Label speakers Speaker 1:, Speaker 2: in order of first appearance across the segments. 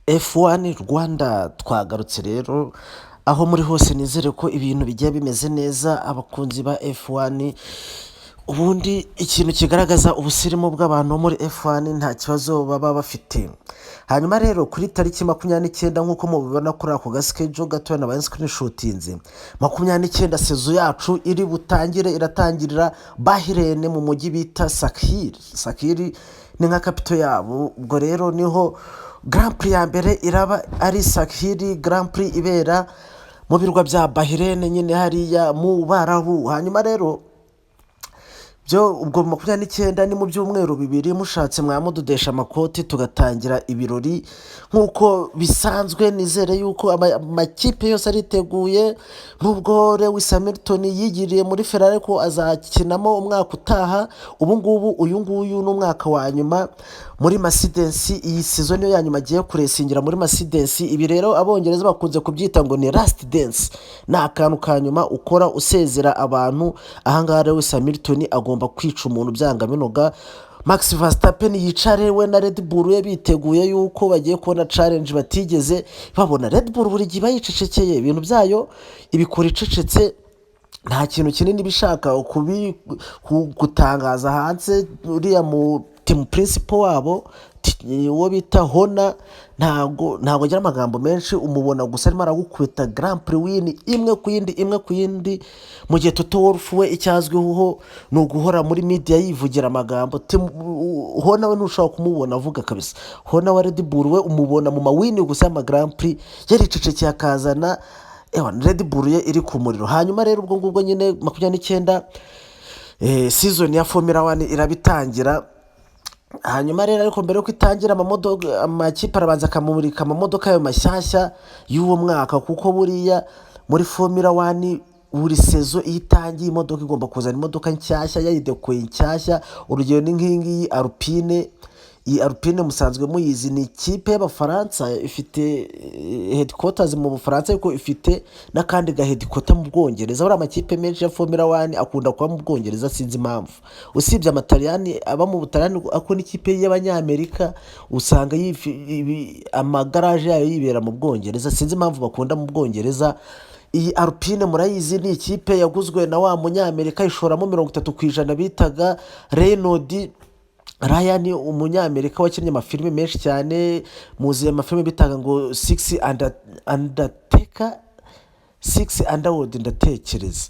Speaker 1: F1 Rwanda twagarutse rero aho muri hose nizere ko ibintu bigiye bimeze neza abakunzi ba F1 ubundi ikintu kigaragaza ubusirimu bw'abantu bo muri F1 nta kibazo baba bafite. Hanyuma rero kuri tariki 29 nk'uko mubibona kuri ako gaskejo gato nabaye screenshotinze 29 sezo yacu iri butangire iratangirira Bahrain mu mujyi bita Sakir ni nka kapito yabo. Ubwo rero niho Grand Prix ya mbere iraba ari Sakir Grand Prix ibera mu birwa bya Bahrain nyine hariya mu Barabu. Hanyuma rero byo ubwo 29 ni mu byumweru bibiri mushatse mwamududesha amakoti tugatangira ibirori nk'uko bisanzwe. Nizere yuko amakipe yose ariteguye nubwo Lewis Hamilton yigiriye muri Ferrari ko azakinamo umwaka utaha. Ubu ngubu uyu nguyu n'umwaka wa nyuma muri Mercedes, iyi season ya nyuma agiye kuresingira muri Mercedes. Ibi rero abongereza bakunze kubyita ngo ni last dance, ni akantu ka nyuma ukora usezera abantu. Ahangaha Lewis Hamilton agomba kwica umuntu byanga binoga. Max Verstappen yicare we na Red Bull ye biteguye yuko bagiye kubona challenge batigeze babona. Red Bull buri gihe bayicecekeye ibintu byayo ibikora icecetse, nta kintu kinini bishaka gutangaza hanze. Uriya mu team principal wabo uwo bita Hona ntago agira amagambo menshi, umubona gusa arimo aragukubita Grand Prix win imwe ku yindi mu gihe Toto Wolff we icyazwiho ni uguhora muri media yivugira amagambo. Hona we ntushobora kumubona avuga kabisa. Hona wa Red Bull we umubona mu mawini gusa y'ama Grand Prix yaricecekeye akazana Red Bull ye iri ku muriro. Hanyuma rero ubwo ngubwo nyine 29 season ya Formula 1 irabitangira. Hanyuma rero ariko mbere yo kwitangira amakipe arabanza akamumurika amamodoka yayo mashyashya y'uwo mwaka, kuko buriya muri Formula 1 buri sezo itangiye imodoka igomba kuzana imodoka nshyashya yayidekoye nshyashya. Urugero ni nk'ingiyi Alpine. Iyi Alpine musanzwe muyizi ni ikipe y'Abafaransa, ifite headquarters mu Bufaransa ariko ifite n'akandi ga headquarter mu Bwongereza. Bari amakipe menshi ya Formula 1 akunda kuba mu Bwongereza sinzi impamvu, usibye amataliyani aba mu Butaliyani ako n'ikipe y'Abanyamerika usanga amagaraje yayo yibera mu Bwongereza, sinzi impamvu bakunda mu Bwongereza. Iyi Alpine murayizi ni ikipe yaguzwe na wa Munyamerika ishoramo 30% bitaga Renault. Ryan umunyamerika wakinnye amafilime menshi cyane, muzi amafilime bitaga ngo Six Underwood ndatekereza.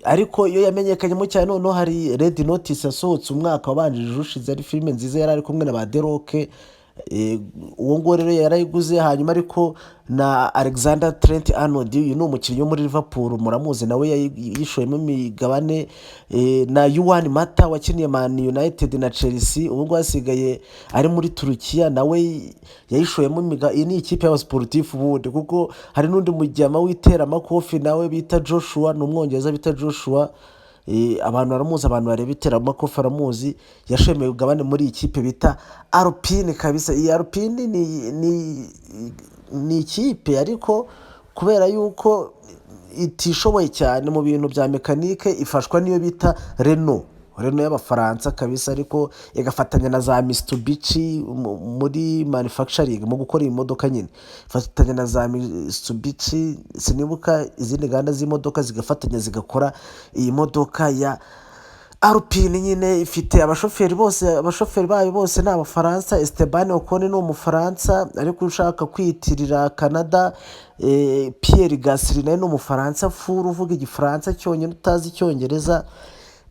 Speaker 1: Ariko iyo yamenyekanyemo cyane noneho hari Red Notice yasohotse umwaka wabanjije ushize, ari filime nziza yari ari kumwe na ba The Rock. Uwo ngo rero yarayiguze. Hanyuma ariko na Alexander Trent Arnold, uyu ni umukinnyi wo muri Liverpool muramuzi, nawe yishoyemo imigabane. Na Juan Mata wakiniye Man United na Chelsea, ubu ngo asigaye ari muri Turukiya, nawe yayishoyemo iyi ni ikipe y'abasportif bundi, kuko hari n'undi mujyama w'iteramakofi nawe bita Joshua, ni umwongereza bita Joshua. Abantu baramuzi, abantu bareba iteramakofi aramuzi, yashemeye ugabane muri iyi kipe bita Alpine kabisa. Iyi Alpine ni ikipe ariko kubera yuko itishoboye cyane mu bintu bya mekanike ifashwa niyo bita Renault y'Abafaransa kabisa, ariko igafatanya na za Mitsubishi muri manufacturing mu gukora iyi modoka nyine. Ifatanya na za Mitsubishi, sinibuka izindi ganda z'imodoka, zigafatanya zigakora iyi modoka ya Alpine nyine. Ifite abashoferi bayo bose ni Abafaransa. Esteban Ocon ni Umufaransa ariko ushaka kwiyitirira Canada. Pierre Gasly nawe ni Umufaransa furu uvuga Igifaransa cyonyine utazi Icyongereza.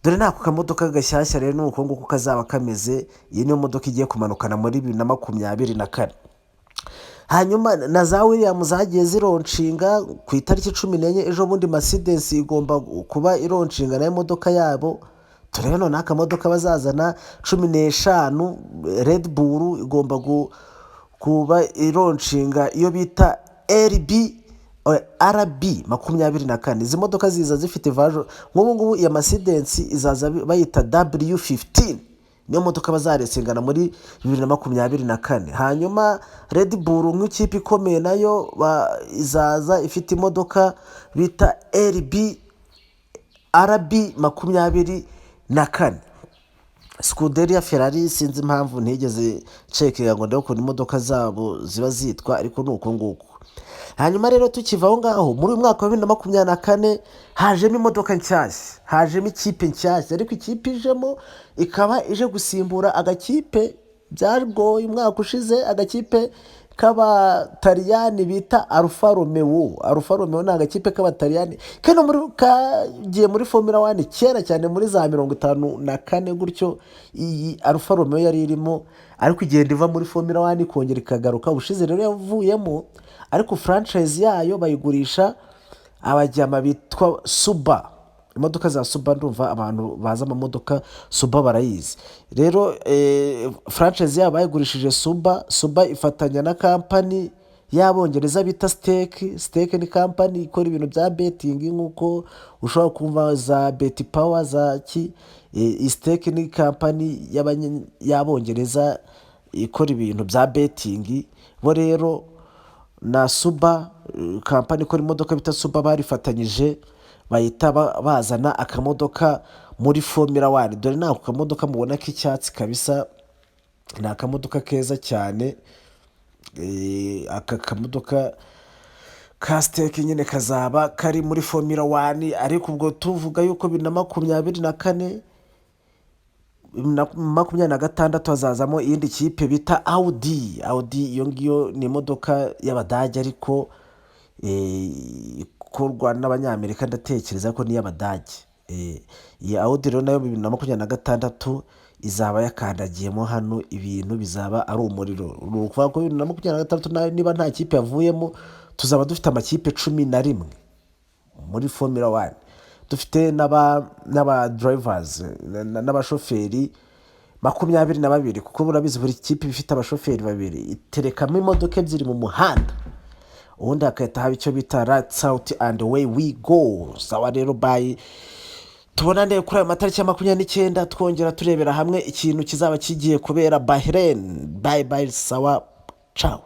Speaker 1: Dore nako kamodoka gashyashya rero nuko nguko kazaba kameze. Iyi niyo modoka igiye kumanukana muri 2024. Hanyuma na za Williams zagiye zironshinga ku itariki 14 ejo bundi. Mercedes igomba kuba ironshinga nayo modoka yabo. Turebe none akamodoka bazazana 15. Red Bull igomba kuba ironshinga iyo bita RB 24. Izi modoka ziza zifite version nk'ubu ngubu ya Mercedes izaza bayita W15, niyo modoka bazaretsingana muri 2024. Hanyuma Red Bull nk'ikipe ikomeye nayo izaza ifite imodoka bita RB 24. Scuderia Ferrari sinzi impamvu ntigeze cekinga ngo ndebe ukuntu imodoka zabo ziba zitwa, ariko ni uko nguko. Hanyuma rero tukiva aho ngaho, muri uyu mwaka wa 2024 hajemo imodoka nshyashya, hajemo ikipe nshyashya, ariko ikipe ijemo ikaba ije gusimbura agakipe byagoye umwaka ushize, agakipe k'abataliyani bita Alfa Romeo. Alfa Romeo ni agakipe k'abataliyani kagiye muri Formula 1 kera cyane, muri za 54 gutyo. Iyi Alfa Romeo yari irimo, ariko igenda iva muri Formula 1 ikongera ikagaruka. Ubushize rero yavuyemo, ariko franchise yayo bayigurisha abajyama bitwa Suba. Imodoka za Suba, ndumva abantu baza amamodoka Suba barayizi. Rero franchise yabo bayigurishije Suba. Suba ifatanya na kampani y'abongereza bita Stake. Stake ni kampani ikora ibintu bya betting, nk'uko ushobora kumva za Bet Power za ki. Stake ni kampani y'abongereza ikora ibintu bya betting. Bo rero na Suba, kampani ikora imodoka bita Suba, barifatanyije bahita bazana akamodoka muri Formula 1. Dore nako kamodoka mubona k'icyatsi kabisa, ni akamodoka keza cyane. Aka kamodoka ka Stake nyine kazaba kari muri Formula 1, ariko ubwo tuvuga yuko 2024 2026 hazazamo iyindi kipe bita Audi. Iyo ngiyo ni imodoka y'Abadage, ariko ikorwa n'Abanyamerika, ndatekereza ko ni iy'Abadage. Iyi Audi rero nayo 2026 izaba yakandagiyemo hano, ibintu bizaba ari umuriro. Ni ukuvuga ko 2026 niba nta kipe yavuyemo, tuzaba dufite amakipe 11 muri Formula 1. Dufite n'aba drivers n'abashoferi 22, kuko burabizi buri kipe ifite abashoferi 2. Iterekamo imodoka ebyiri mu muhanda, ubundi hakahita haba icyo bita lights out and away we go. Sawa rero, bye, tubonane kuri ayo matariki ya 29 twongera turebera hamwe ikintu kizaba kigiye kubera Bahrain. Bye bye, sawa, ciao.